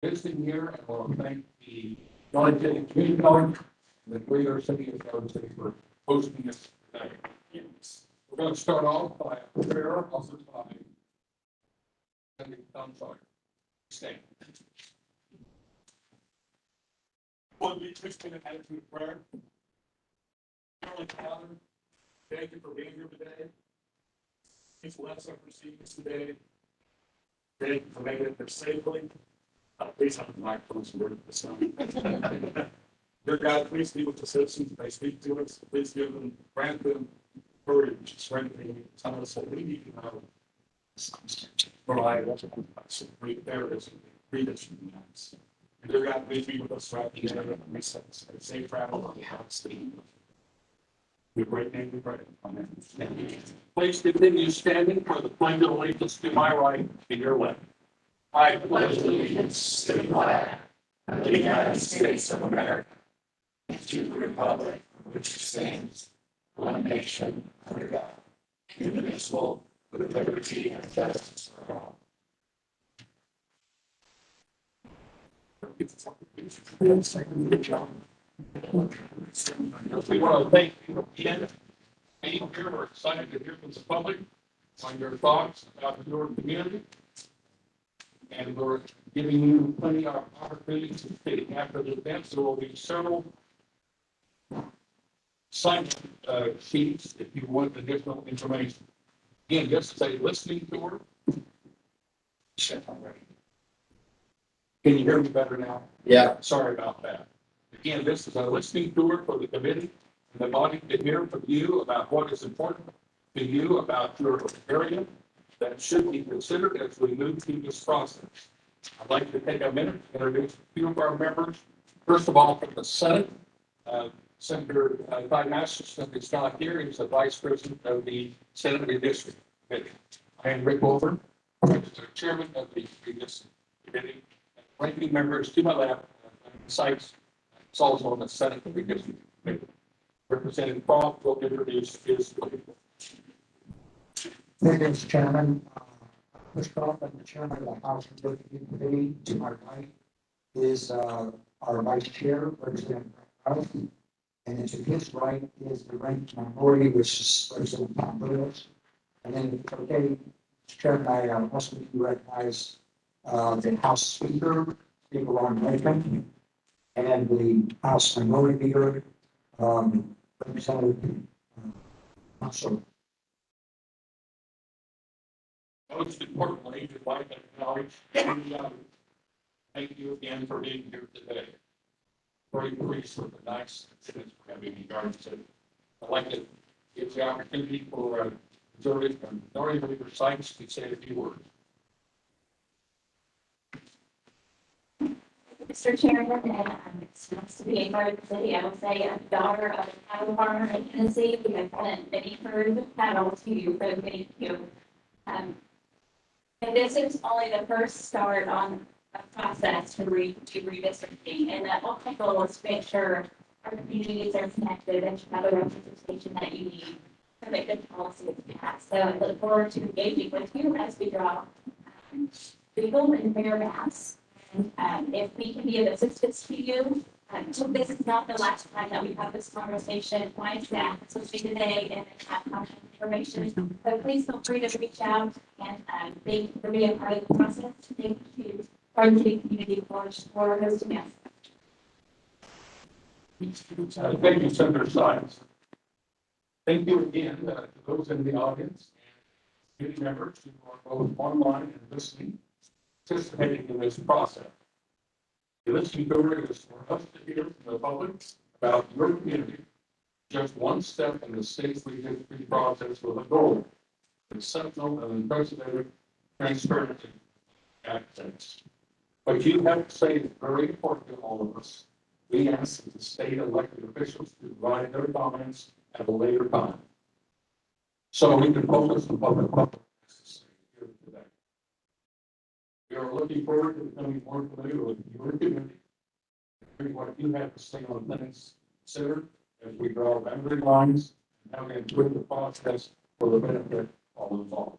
visiting here, and I want to thank the Northern Community College and the Greater City of Garden City for hosting this today. We're going to start off by a prayer, also by I'm sorry. Stand. One of these an attitude of prayer. Heavenly Father, thank you for being here today. Please bless our proceedings today. Thank you for making it there safely. Please have the microphones word of the sun. Dear God, please be with the citizens. They speak to us. Please give them, grant them courage, strengthening, tell us what we need to know. Provide us with terrorism, redistricting. Dear God, please be with us throughout the day and recess. Safe travel on the house. With great name we pray. Amen. Please continue standing for the pledge of allegiance to my right and your left. I pledge allegiance to the flag of the United States of America and to the republic which stands one nation under God, indivisible, with liberty and justice for all. We want to thank you again. Being here, we're excited to hear from the public on your thoughts about your community. And we're giving you plenty of opportunities to speak. After the event, there will be several sign sheets if you want additional information. Again, this is a listening tour. Can you hear me better now? Yeah. Sorry about that. Again, this is a listening tour for the committee and the body to hear from you about what is important to you about your area that should be considered as we move through this process. I'd like to take a minute to introduce a few of our members. First of all, from the Senate, Senator Ty Masterson is not here. He's the Vice President of the Senate Redistricting Committee. I am Rick Over, the Chairman of the Redistricting Committee. Ranking members to my left, Sykes, is also on the Senate Redistricting Committee. Representative Croft will introduce his. Mr. Chairman, Mr. Croft, I'm the Chairman of the House Redistricting Committee. To my right is our Vice Chair, Representative Croft. And to his right is the ranking minority, which is Representative Tom Lewis. And then, okay, Mr. Chairman, I also need to recognize the House Speaker, Speaker Ron Lincoln, and the House Minority Leader, Representative Council. Most importantly, I'd like to acknowledge and thank you again for being here today. Very pleased with the nice citizens for having me Garden City. I'd like to give the opportunity for Minority Leader Sykes to say a few words. Mr. Chairman, and it's nice to be a part of the city. I will say I'm the daughter of a cattle farmer in Tennessee. We have sent many herds of cattle to you for the many of you. And this is only the first start on a process to redistricting. And that ultimate goal is to make sure our communities are connected and have a representation that you need to make good policies passed. So I look forward to engaging with you as we draw legal and fair maps. And if we can be of assistance to you, so this is not the last time that we have this conversation. My staff will be today and have contact information. So please feel free to reach out and thank you for being a part of the process. Thank you, Garden City Community College, for hosting us. Thank you, Senator Sykes. Thank you again to those in the audience and committee members who are both online and listening, participating in this process. The listening tour is for us to hear from the public about your community, just one step in the state's redistricting process with a goal, exceptional and unprecedented transparency access. What you have to say is very important to all of us. We ask the state elected officials to provide their comments at a later time, so we can focus on public here today. We are looking forward to becoming more familiar with your community, hearing what you have to say on things considered as we draw boundary lines and how we improve the process for the benefit of all involved.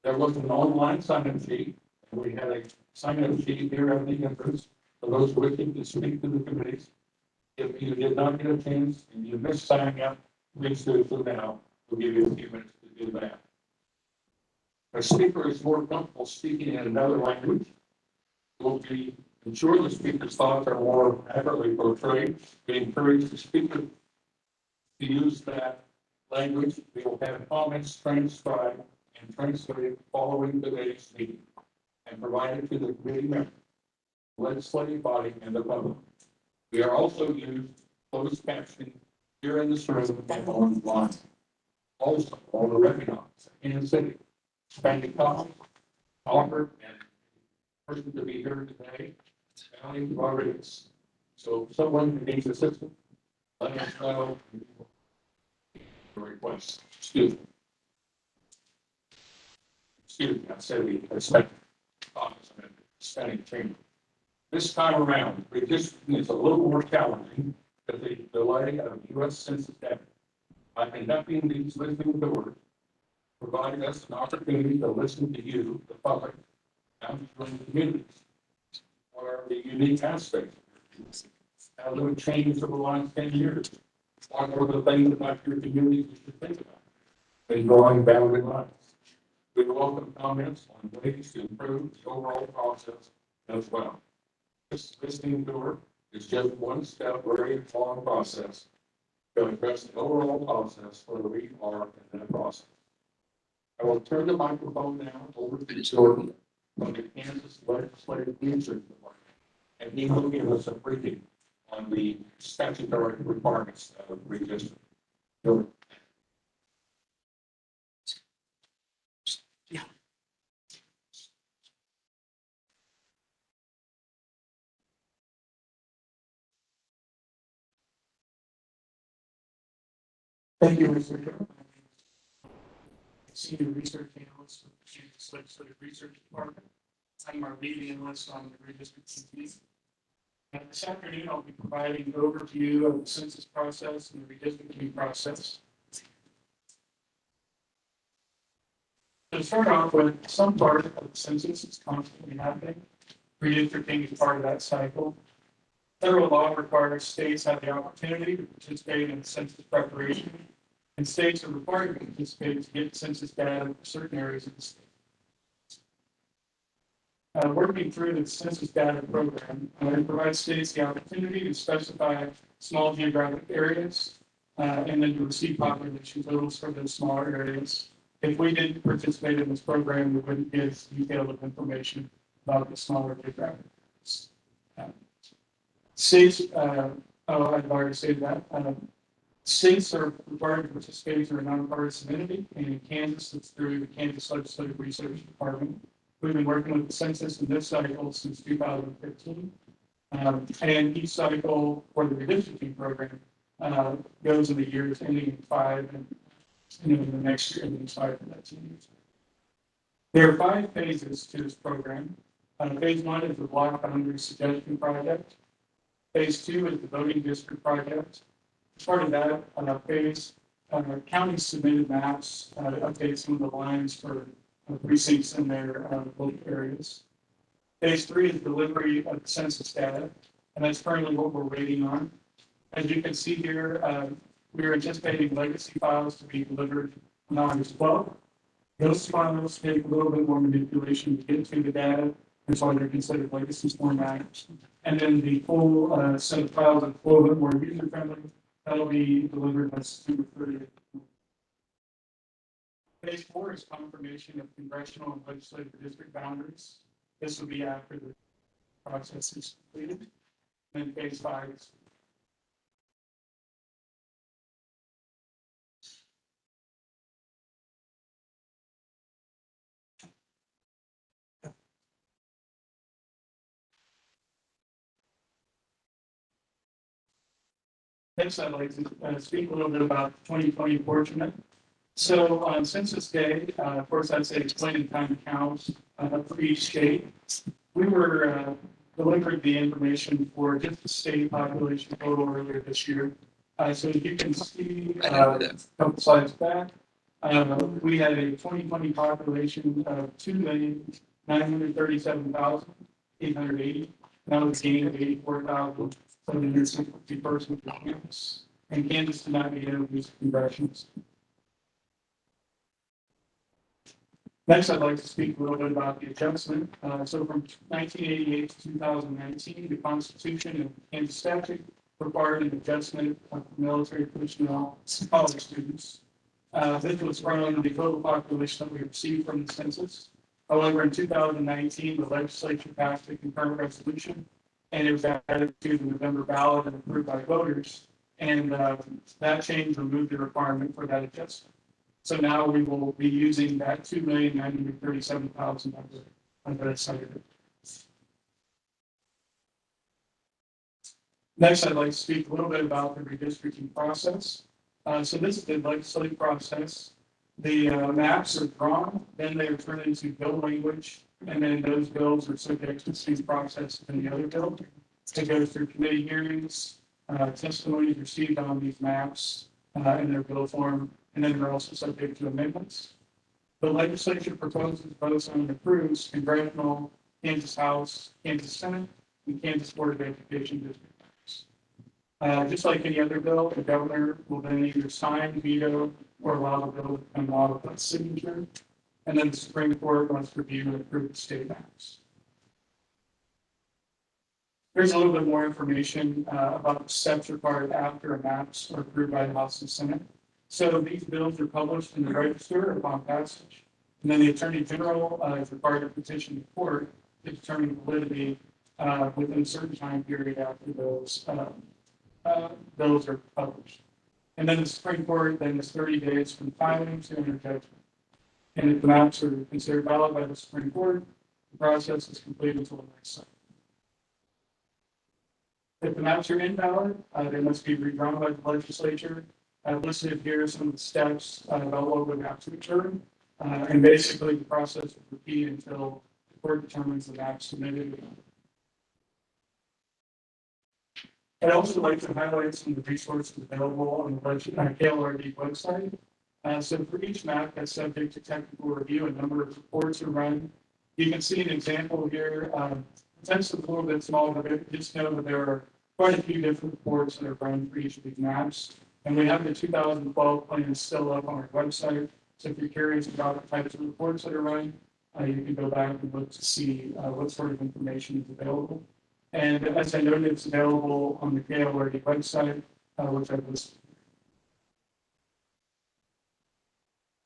There was an online sign-in sheet We had a sign-up sheet here at the entrance for those wishing to speak to the committees. If you did not get a chance and you missed signing up, please do so now. We'll give you a few minutes to do that. A speaker is more comfortable speaking in another language. Will be ensure the speaker's thoughts are more accurately portrayed. We encourage the speaker to use that language. We will have comments transcribed and translated following today's meeting and provided to the committee members, legislative body, and the public. We are also used closed captioning here in this room and online. Also, all the recognized in the city, spending time, offer, and person to be here today, County Rodriguez. So if someone needs assistance, let us know. Request. Excuse me, I said we expect spending chamber. This time around, redistricting is a little more challenging because the delay of U.S. Census data. By conducting these listening tours, providing us an opportunity to listen to you, the public, and to the communities. What are the unique aspects? How do it change over the last 10 years? What are the things about your community you should think about? And drawing boundary lines. We welcome comments on ways to improve the overall process as well. This listening tour is just one step, very long process to address the overall process where we are in that process. I will turn the microphone now over to Jordan from the Kansas Legislative Research Department, and he will give us a briefing on the statutory requirements of redistricting. Jordan. Thank you, Mr. Chairman. Senior Research Analyst with the Kansas Legislative Research Department. I'm our lead analyst on the redistricting team. This afternoon, I'll be providing an overview of the census process and the redistricting process. To start off with, some part of the census is constantly happening. Redistricting is part of that cycle. Federal law requires states have the opportunity to participate in census preparation, and states are required to participate to get census data for certain areas of the state. Working through the census data program, it provides states the opportunity to specify small geographic areas and then to receive population totals for those smaller areas. If we didn't participate in this program, we wouldn't get detailed information about the smaller geographic areas. States, I've already said that. States are required to participate through a nonpartisan entity, and in Kansas, it's through the Kansas Legislative Research Department. We've been working with the census in this cycle since 2015. And each cycle for the redistricting program goes in the years ending in 5 and in the next year ending 5 and 19 years. There are 5 phases to this program. Phase 1 is the block boundary suggestion project. Phase 2 is the voting district project. As part of that phase, counties submitted maps to update some of the lines for precincts in their local areas. Phase 3 is delivery of the census data, and that's currently what we're waiting on. As you can see here, we are anticipating legacy files to be delivered on August 12th. Those files take a little bit more manipulation to get to the data, that's why they're considered legacy format. And then the full set of files are a little bit more user-friendly. That'll be delivered by September 30th. Phase 4 is confirmation of congressional and legislative district boundaries. This will be after the process is completed. And then phase 5 is next, I'd like to speak a little bit about the 2020 portion. So on Census Day, of course, that's a point-in-time count for each state. We were delivered the information for just the state population total earlier this year. So you can see a couple slides back, we had a 2020 population of 937,880. That was a gain of 84,760 persons for Kansas. And Kansas did not get any of these congressionals. Next, I'd like to speak a little bit about the adjustment. So from 1988 to 2019, the Constitution and Kansas statute required an adjustment of military personnel college students. This was from the total population that we received from the census. However, in 2019, the legislature passed a concurrent resolution, and it was added to the November ballot and approved by voters. And that change removed the requirement for that adjustment. So now we will be using that 2,937,000 under that cited. Next, I'd like to speak a little bit about the redistricting process. So this is the legislative process. The maps are drawn, then they are turned into bill language, and then those bills are subject to the same process as any other bill. It goes through committee hearings, testimonies received on these maps in their bill form, and then they're also subject to amendments. The legislature proposes, votes on, and approves congressional, Kansas House, Kansas Senate, and Kansas Board of Education district maps. Just like any other bill, the governor will then either sign, veto, or allow the bill to become law without signature. And then the Supreme Court must review and approve the state maps. Here's a little bit more information about the steps required after maps are approved by the House and Senate. So these bills are published in the register upon passage. And then the Attorney General is required to petition the court to determine validity within a certain time period after those bills are published. And then the Supreme Court then is 30 days from filing to enter judgment. And if the maps are considered valid by the Supreme Court, the process is complete until the next cycle. If the maps are invalid, they must be redrawn by the legislature. I've listed here some of the steps about what would have to occur. And basically the process will repeat until the court determines the map submitted. I'd also like to highlight some of the resources available on the KLRD website. So for each map that's subject to technical review, a number of reports are run. You can see an example here. The text is a little bit small, but just know that there are quite a few different reports that are run for each of these maps. And we have the 2012 plan still up on our website. So if you're curious about the types of reports that are run, you can go back and look to see what sort of information is available. And as I noted, it's available on the KLRD website, which I've listed.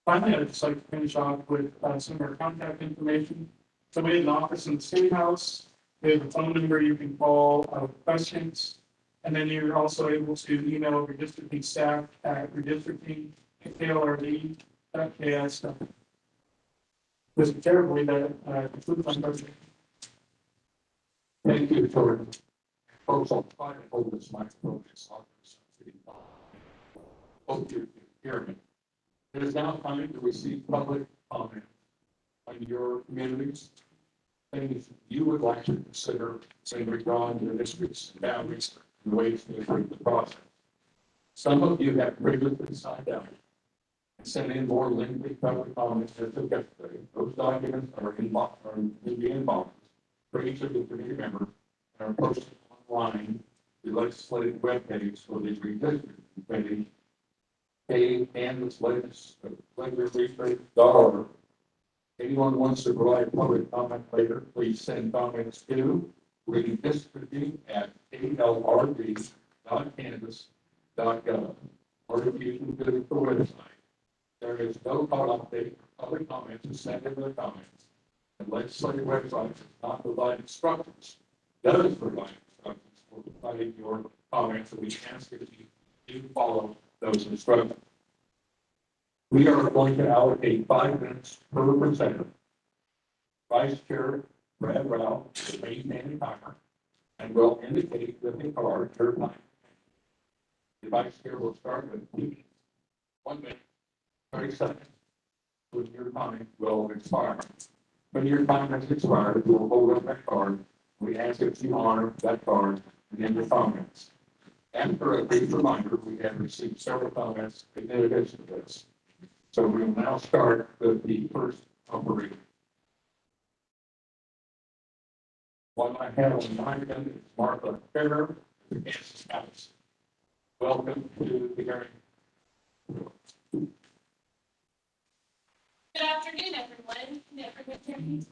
Finally, I'd just like to finish off with some of our contact information. So we have an office in the State House. We have a phone number you can call with questions. And then you're also able to email redistricting staff at redistricting@klrd.ks. Was it terribly that concludes my presentation? Thank you, Tori. Folks, I'll try to hold this microphone. Hope you hear me. It is now time to receive public comment on your communities. Things you would like to consider in regard to the district's boundaries and ways to improve the process. Some of you have previously signed out and sent in more lengthy public comments as of yesterday. Those documents are in the inbox for each of the committee members and are posted online the legislative webpage for the redistricting committee, kansaslegislature.org. Anyone wants to provide public comment later, please send comments to redistricting@klrd.kansas.gov. Or if you can visit the website. There is no call update for public comments to send in the comments. The legislative website does not provide instructions. Does provide instructions for providing your comments, and we ask that you do follow those instructions. We are going to allocate 5 minutes per presenter. Vice Chair Brad Rao will maintain the timer and will indicate with the card your time. The Vice Chair will start with 1 minute, 30 seconds, when your time will expire. When your time has expired, you will hold up that card. We ask that you honor that card and end your comments. After a brief reminder, we have received several comments in addition to this. So we will now start with the first operator. One I have on my end is Martha Ferrer, the Kansas House. Welcome to the hearing. Good afternoon, everyone. Can everyone hear me?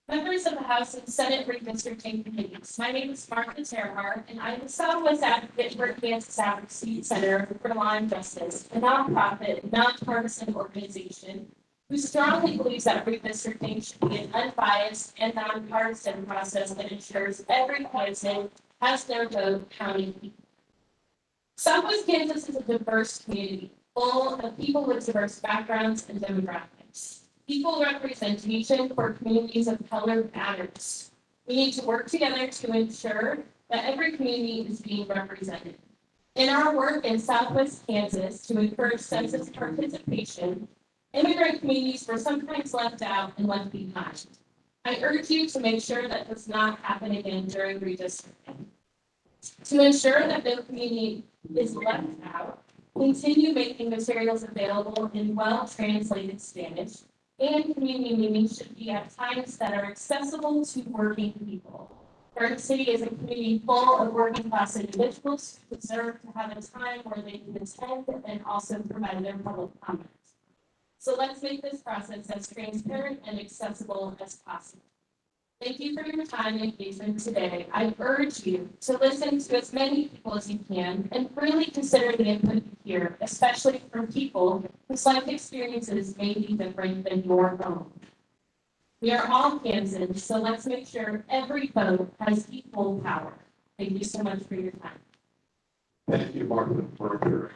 Members of the House and Senate Redistricting Committees, my name is Martha Terhart, and I'm the Southwest Advocate for Kansas Advocacy Center for Law and Justice, a nonprofit, nonpartisan organization who strongly believes that redistricting should be an unbiased and nonpartisan process that ensures every person has their vote counted. Southwest Kansas is a diverse community, full of people with diverse backgrounds and demographics. Equal representation for communities of color matters. We need to work together to ensure that every community is being represented. In our work in Southwest Kansas to encourage census participation, immigrant communities were sometimes left out and left behind. I urge you to make sure that does not happen again during redistricting. To ensure that no community is left out, continue making materials available in well-translated Spanish, and community meetings should be at times that are accessible to working people. Our city is a community full of working class individuals who deserve to have a time where they can attend and also provide their public comment. So let's make this process as transparent and accessible as possible. Thank you for your time and engagement today. I urge you to listen to as many people as you can and really consider the input you hear, especially from people whose life experiences may be different than your own. We are all Kansans, so let's make sure every vote has equal power. Thank you so much for your time. Thank you, Martha, for your.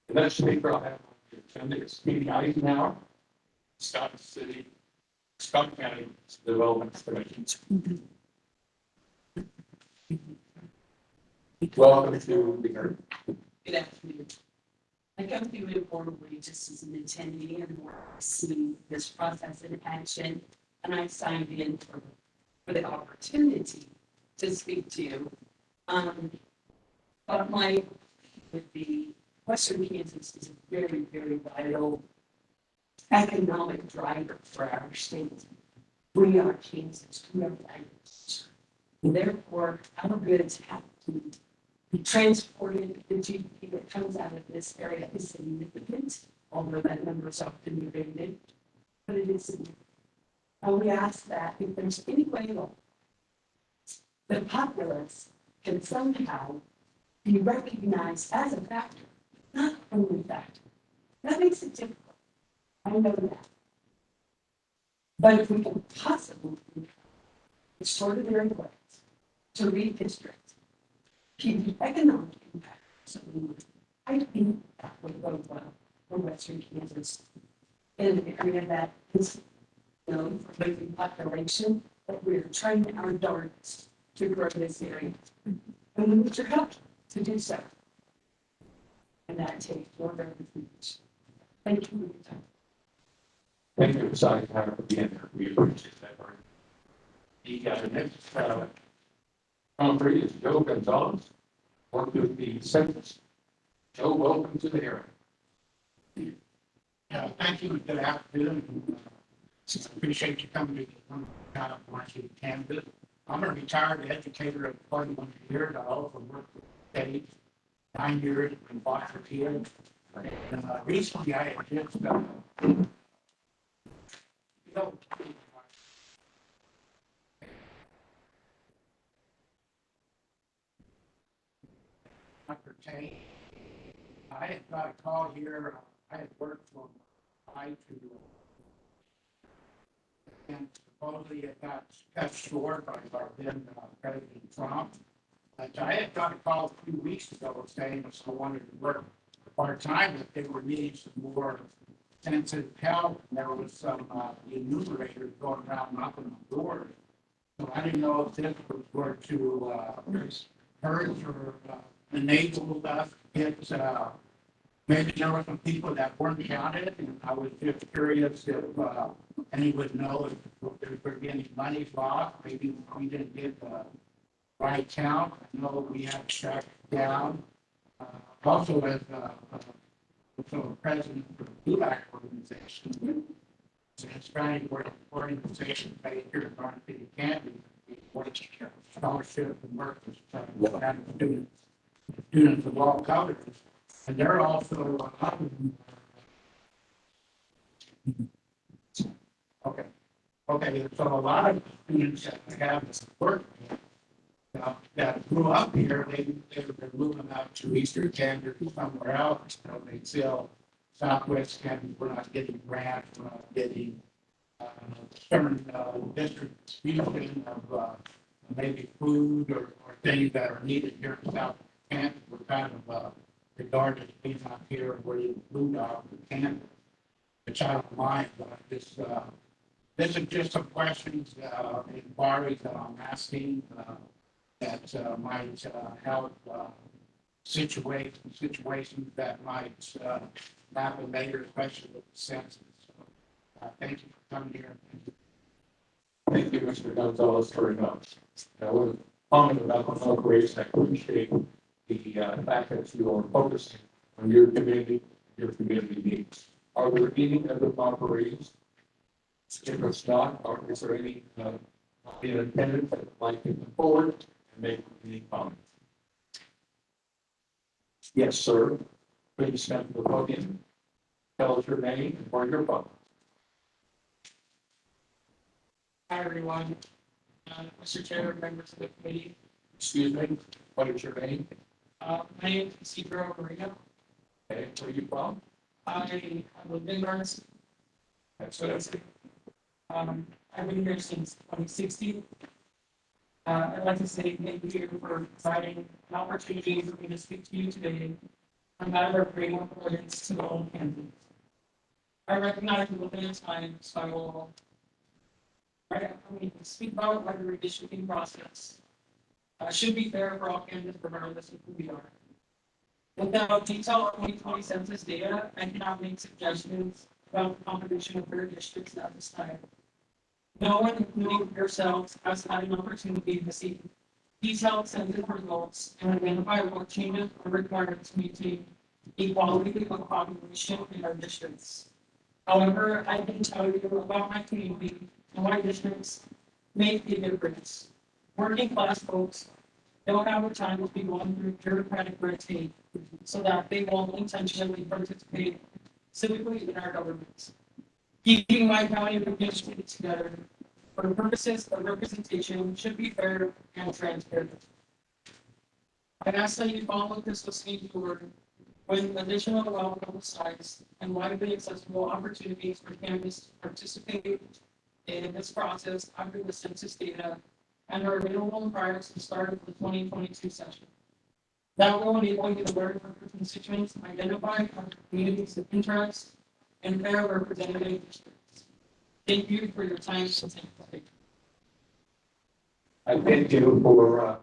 The next speaker I have on the agenda is Katie Eisenhower, Scott County Development Commission. Welcome to the hearing. Good afternoon. I come to you informally just as an attendee and see this process in action, and I signed in for the opportunity to speak to you. But with the Western Kansas is a very, very vital economic driver for our state. We are Kansas, we are values. And therefore, our goods have to be transported. The GDP that comes out of this area is significant, although that number is often debated, but it is significant. And we ask that if there's any way at all, the populace can somehow be recognized as a factor, not only factor. That makes it difficult. I know that. But if we can possibly extraordinary ways to redistrict, keep the economic impact, so I think that would go well for Western Kansas in an area that is known for living population, but we're trying our darndest to grow this area. And we need your help to do so. And that takes your very much. Thank you for your time. Thank you, Scott, for being here. We appreciate that. The next country is Joe Gonzalez, worked with the census. Joe, welcome to the hearing. Thank you. Good afternoon. I appreciate you coming to Washington, Canada. I'm a retired educator of 41 years. I also worked with the state 9 years in Foster Care. And recently I had just I had got a call here. I had worked for I to and supposedly it got cut short by our then President Trump. But I had got a call a few weeks ago saying if I wanted to work part-time, that they were needing some more sensitive help. There was some enumerators going around knocking on doors. So I didn't know if this was going to encourage or enable us to get maybe there were some people that weren't counted, and I was just curious if anyone would know if there would be any money lost. Maybe we didn't get the right count. I know we have to track down. Also, as president of the BULAC organization, it's trying to work organization pay here in Orange City County, what scholarship and work is having students of all colleges. And they're also, okay, okay, so a lot of students that have this work that grew up here, they're moving out to Eastern Canada or somewhere else, they feel Southwest Canada, we're not getting grants, we're not getting certain distribution of maybe food or things that are needed here in South Canada. We're kind of regarded as being out here where you moved out of Canada. It's out of mind, but this is just some questions, inquiries that I'm asking that might help situations that might happen later, especially with the census. Thank you for coming here. Thank you, Mr. Gonzalez, very much. That was a comment about the operation. I appreciate the fact that you are focusing on your community needs. Are there any other operations? If it's not, or is there any in attendance that would like to come forward and make any comments? Yes, sir. Please stand to the podium. Tell us your name and where you're from. Hi, everyone. Mr. Chair, members of the committee. Excuse me, what is your name? My name is Isidro Marino. And where are you from? I live in Garnes. That's it. I've been here since 2016. I'd like to say thank you for providing an opportunity for me to speak to you today on matter of great importance to all candidates. I recognize the limited time, so I will speak about why the redistricting process should be fair for all candidates regardless of who we are. Without detailed 2020 census data, I cannot make suggestions about the composition of their districts at this time. No one, including yourselves, has had an opportunity to see detailed census results and identify what changes are required to maintain equality of population in our districts. However, I can tell you about my community and why districts make a difference. Working class folks don't have the time to be going through bureaucratic red tape so that they won't intentionally participate civically in our government. Keeping my county and district together for purposes of representation should be fair and transparent. I ask that you follow this listening tour with additional allowable size and widely accessible opportunities for candidates to participate in this process after the census data and are available prior to the start of the 2022 session. That will enable you to learn from your constituents, identify our communities of interest, and fair representative districts. Thank you for your time today. I thank you for your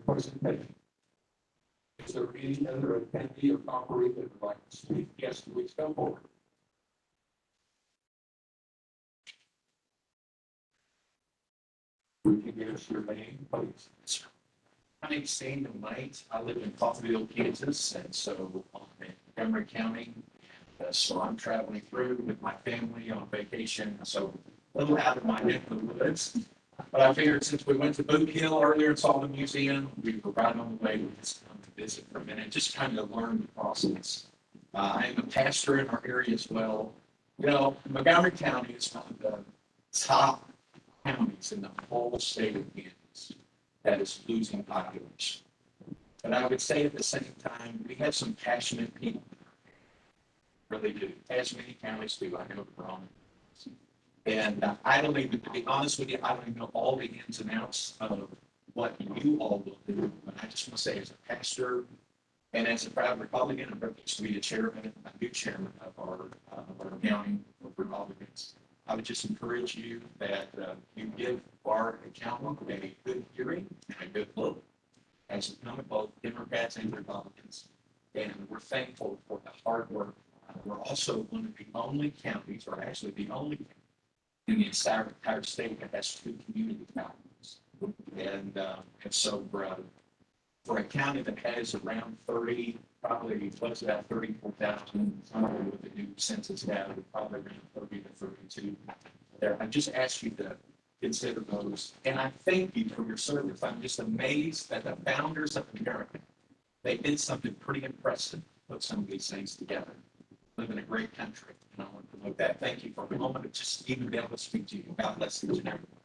presentation. Is there any other attendee or operator that would like to speak? Yes, please come forward. Would you give us your name, please? My name's Sandy Knight. I live in Coffeyville, Kansas, and so I'm in Montgomery County. So I'm traveling through with my family on vacation, so a little out of my neck of the woods. But I figured since we went to Boot Hill earlier and saw the museum, we were right on the way. We just come to visit for a minute, just kind of learn the process. I am a pastor in our area as well. You know, Montgomery County is one of the top counties in the whole state of Kansas that is losing population. But I would say at the same time, we have some passionate people. Really do, as many counties do. I know we're on. And I don't even, to be honest with you, I don't even know all the ins and outs of what you all will do. But I just want to say, as a pastor and as a proud Republican, I'm privileged to be the chairman, a new chairman of our county of Republicans. I would just encourage you that you give our accountant a good hearing and a good look as a member of both Democrats and Republicans. And we're thankful for the hard work. We're also one of the only counties, or actually the only county in the entire state that has two community colleges. And so for a county that has around 30 probably, what's that, 34,000, something with the new census data, probably around 30 to 32 there. I just asked you to consider those, and I thank you for your service. I'm just amazed that the founders of America, they did something pretty impressive, put some of these things together. Live in a great country, and I want to promote that. Thank you for a moment of just even being able to speak to you. God bless each and every one.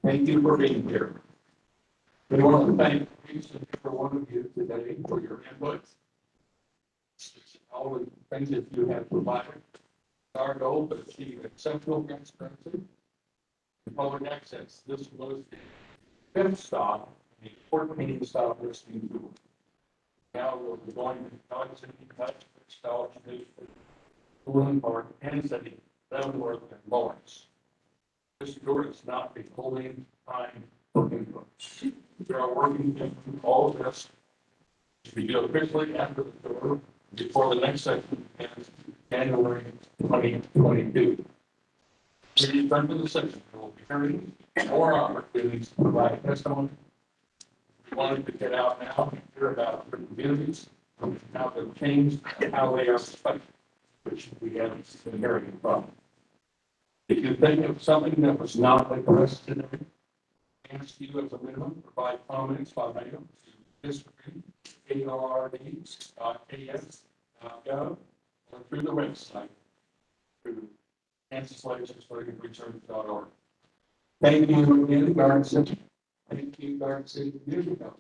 Thank you for being here. We want to thank each and every one of you today for your input. All the things that you have provided. Our goal to achieve exceptional transparency and public access. This was the fifth stop, the 14th stop listening tour. Now we'll be going to college and college news, Woodland Park, Kansas City, Leavenworth, and Lawrence. This tour is not the only time for input. We are working to do all of this to be officially after the tour before the next session begins January 2022. We return to the session. We will be hearing more opportunities to provide testimony. We wanted to get out now and hear about the communities, how they've changed, and how they are respected, which we haven't been hearing from. If you think of something that was not addressed today, ask you as a minimum, provide comments by mail to district.ard.as.gov or through the website through kansaslegislativeresearch.org. Thank you again, Garden City. Thank you, Garden City Community Health.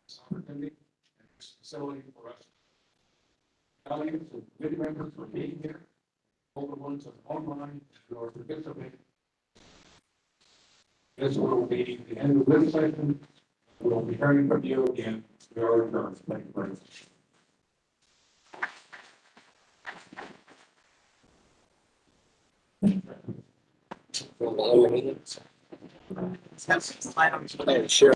This opportunity and this facility for us. Colleagues and committee members for being here. All the ones that are online who are participating. This will be the end of this session. We'll be hearing from you again. We are adjourned. Thank you very much. Sure.